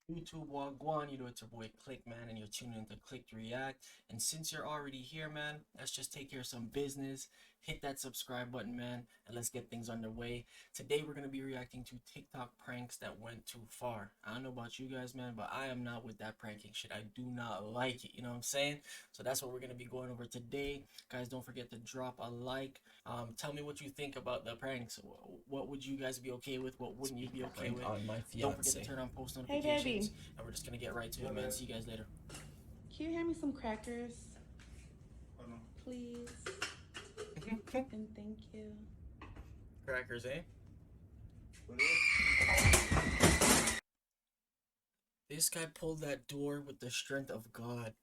YouTube Wagwan, you know it's your boy Click, man, and you're tuning into Click React. And since you're already here, man, let's just take care of some business. Hit that subscribe button, man, and let's get things underway. Today we're gonna be reacting to TikTok pranks that went too far. I don't know about you guys, man, but I am not with that pranking shit. I do not like it, you know what I'm saying? So that's what we're gonna be going over today. Guys, don't forget to drop a like. Tell me what you think about the pranks. What would you guys be okay with? What wouldn't you be okay with? On my Don't forget fiance. to turn on post Hey, notifications. baby. And we're just gonna get right to it, man. See you guys later. Can you hand me some crackers? Please. And thank you. Crackers, eh? This guy pulled that door with the strength of God,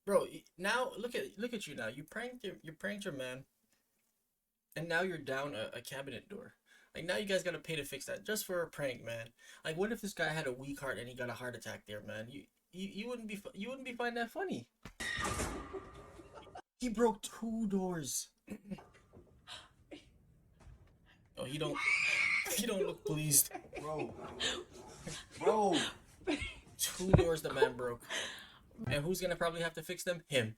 bro. Now look at you now. You pranked your man, and now you're down a cabinet door. Like, now you guys gotta pay to fix that just for a prank, man. Like, what if this guy had a weak heart and he got a heart attack there, man? You wouldn't be finding that funny. He broke 2 doors. Oh, he don't look pleased. Bro. 2 doors the man broke. And who's gonna probably have to fix them? Him.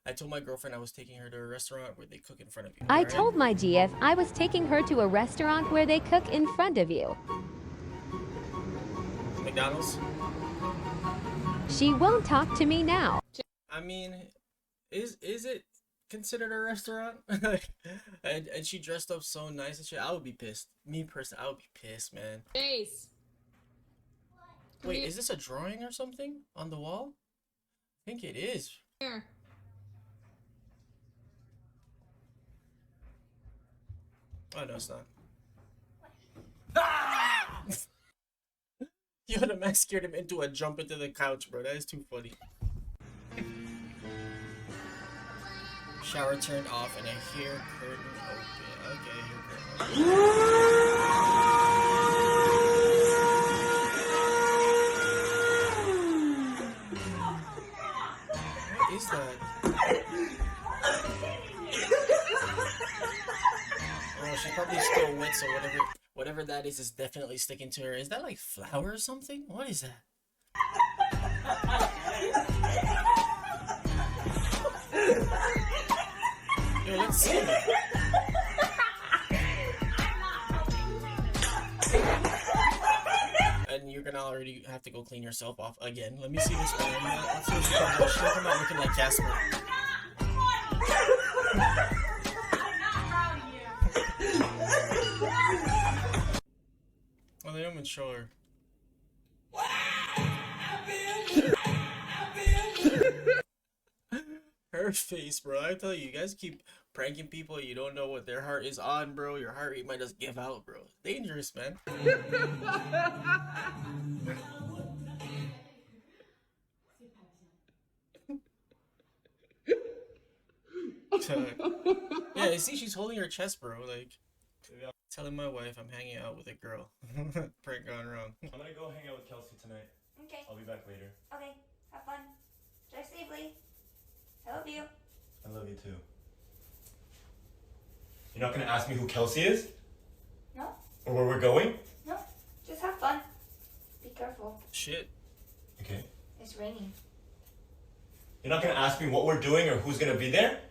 I told my girlfriend I was taking her to a restaurant where they cook in front of you. I Alright? told my GF I was taking her to a restaurant where they cook in front of you. McDonald's? She won't talk to me now. I mean, is it considered a restaurant? and she dressed up so nice and shit. I would be pissed. Me personally, I would be pissed, man. Ace. Wait, is this a drawing or something on the wall? I think it is. Here. Oh no, it's not. Ah! Yo, the man scared him into a jump into the couch, bro. That is too funny. Shower turned off and a hair curtain open. Okay, hair curtain open. What is that? Oh, she's probably still wet, so whatever that is definitely sticking to her. Is that like flour or something? What is that? Yo, let's see. And you're gonna already have to go clean yourself off again. Let me see this one. Let's see what she comes out. She'll come out looking like Casper. Well, they don't even show her. Her face, bro. I tell you, you guys keep pranking people. You don't know what their heart is on, bro. Your heart rate might just give out, bro. Dangerous, man. Yeah, you see, she's holding her chest, bro. Like, telling my wife I'm hanging out with a girl. Prank gone wrong. I'm gonna go hang out with Kelsey tonight. Okay. I'll be back later. Okay. Have fun. Drive safely. I love you. I love you too. You're not gonna ask me who Kelsey is? No? Or where we're going? No. Just have fun. Be careful. Shit. Okay. It's raining. You're not gonna ask me what we're doing or who's gonna be there?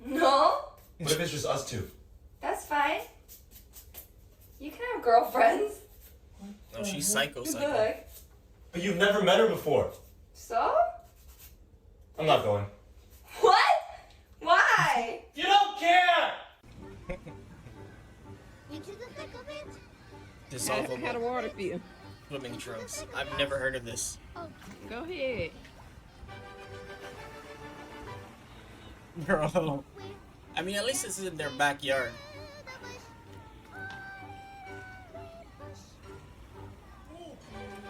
No? What if it's just us two? That's fine. You can have girlfriends. No, she's psycho. Good luck. But you've never met her before. So? I'm not going. What? Why? You don't care! Dissolvable How the water feel? swimming trunks. I've never heard of this. Go ahead. Bro. I mean, at least this is in their backyard.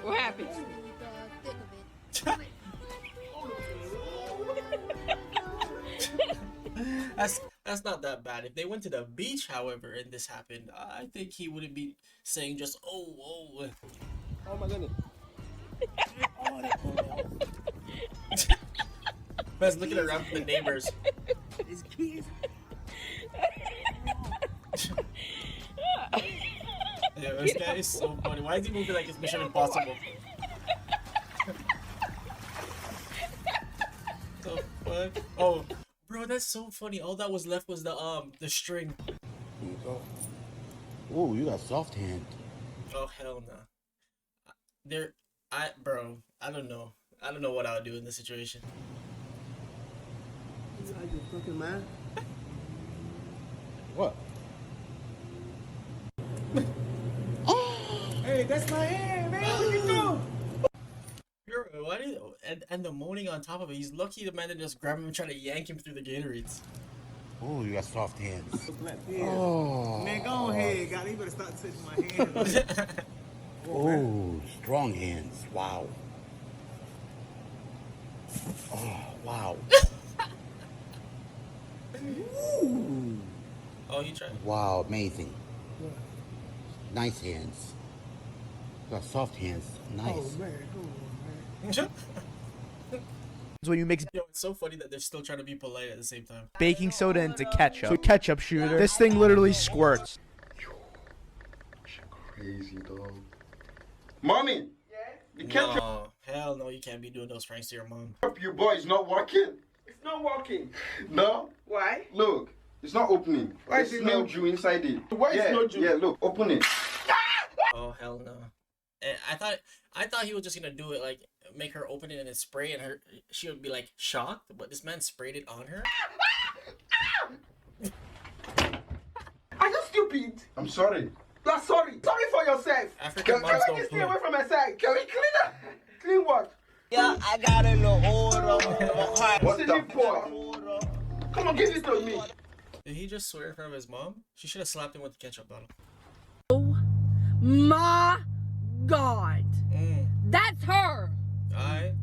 What happened? That's not that bad. If they went to the beach, however, and this happened, I think he wouldn't be saying just oh. Oh my goodness. Man's looking around for the neighbors. These kids. Yeah, this guy is so funny. Why is he moving like it's Mission Impossible? fuck? Oh, bro, that's so funny. All that was left was the string. Here you go. Oh, you got soft hand. Oh hell no. Bro, I don't know. I don't know what I would do in this situation. You fucking man. What? Hey, that's my hair, man. What you doing? Why do you, and the moaning on top of it? He's lucky the man didn't just grab him and try to yank him through the Gatorades. Oh, you got soft hands. Oh. Man, go ahead, God. You better stop touching my hands. Oh, strong hands. Wow. Oh, wow. Oh, he tried. Wow, amazing. Nice hands. You got soft hands. Nice. Oh, man. Come on, man. When you mix Yo, it's so funny that they're still trying to be polite at the same time. baking soda into ketchup. So ketchup shooter. This thing literally squirts. Crazy dog. Mommy! The ketchup No, hell no, you can't be doing those pranks to your mom. you bought is not working. It's not working. No? Why? Look, it's not opening. Why There's is it no not- Jew inside it. Why is yeah, no Jew? Yeah, look, open it. Oh hell no. And I thought he was just gonna do it like make her open it and then spray and she would be like shocked, but this man sprayed it on her. Are you stupid? I'm sorry. Not sorry. Sorry for yourself. African Can moms I don't just stay play. away from my side? Can we clean up? Clean what? What What's the it for? Come on, give it to me. Did he just swear in front of his mom? She should have slapped him with the ketchup bottle. My God. Mm. That's her. Alright.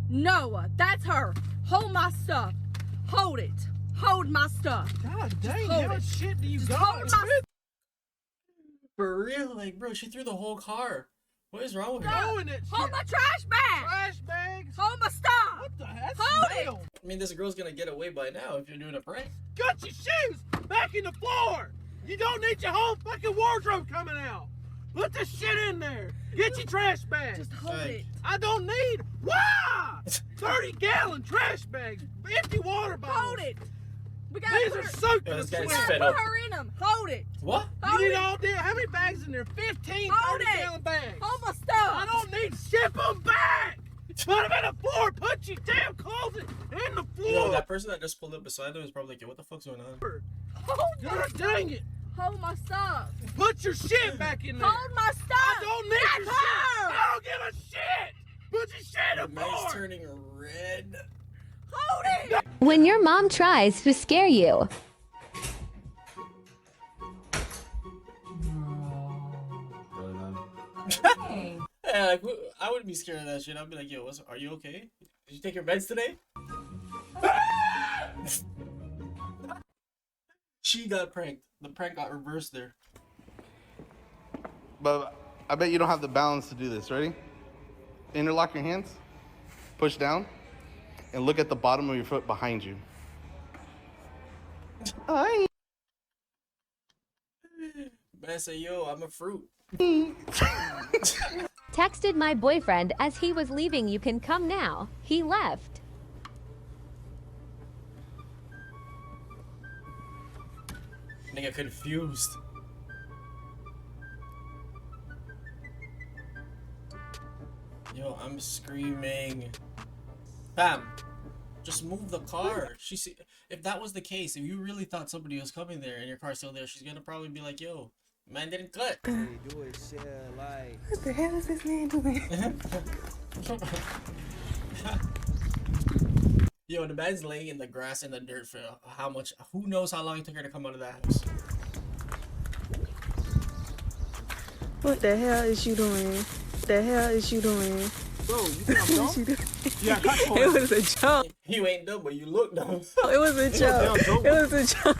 Noah, that's her. Hold my stuff. Hold it. Hold my stuff. God dang, hold how it. much shit do you Just got? hold my For real, like bro, she threw the whole car. What is wrong with her? stuff. Throwing it Hold shit. my trash bag. Trash bags. Hold my stuff. What the heck? Hold it. Smell. I mean, this girl's gonna get away by now if you're doing a prank. Got your shoes back in the floor. You don't need your whole fucking wardrobe coming out. Put the shit in there. Get your trash bag. Just hold Hey. it. I don't need. Why? 30-gallon trash bags. Empty water bottles. Hold it. We gotta These put are her, soaked Yo, in this sweat. guy's we fed gotta up. put her in them. Hold it. What? Hold You need it. all damn. How many bags in there? 15, Hold it. 30-gallon bags. Hold my I stuff. don't need. Ship them back. Put them in the floor. Put your damn clothes in the Yo, floor. that person that just pulled up beside them is probably like, yo, what the fuck's going on? Hold God it. dang it. Hold my stuff. Put your shit back in there. Hold my stuff. I don't need That's your her. shit. I don't give a shit. Put your shit The in the man's floor. turning red. Hold it. When your mom tries to scare you. Yeah, like I wouldn't be scared of that shit. I'd be like, yo, are you okay? Did you take your meds today? She got pranked. The prank got reversed there. But I bet you don't have the balance to do this. Ready? Interlock your hands, push down, and look at the bottom of your foot behind you. Man say, yo, I'm a fruit. Texted my boyfriend as he was leaving. You can come now. He left. Nigga confused. Yo, I'm screaming. Bam. Just move the car. If that was the case, if you really thought somebody was coming there and your car's still there, she's gonna probably be like, yo, man didn't cut. What the hell is this man doing? Yo, the man's laying in the grass and the dirt for who knows how long it took her to come out of that house. What the hell is you doing? The hell is you doing? Bro, you think I'm dumb? You doing? Yeah, cut for It was a joke. You ain't dumb, but you look dumb. It was a joke. It was a joke.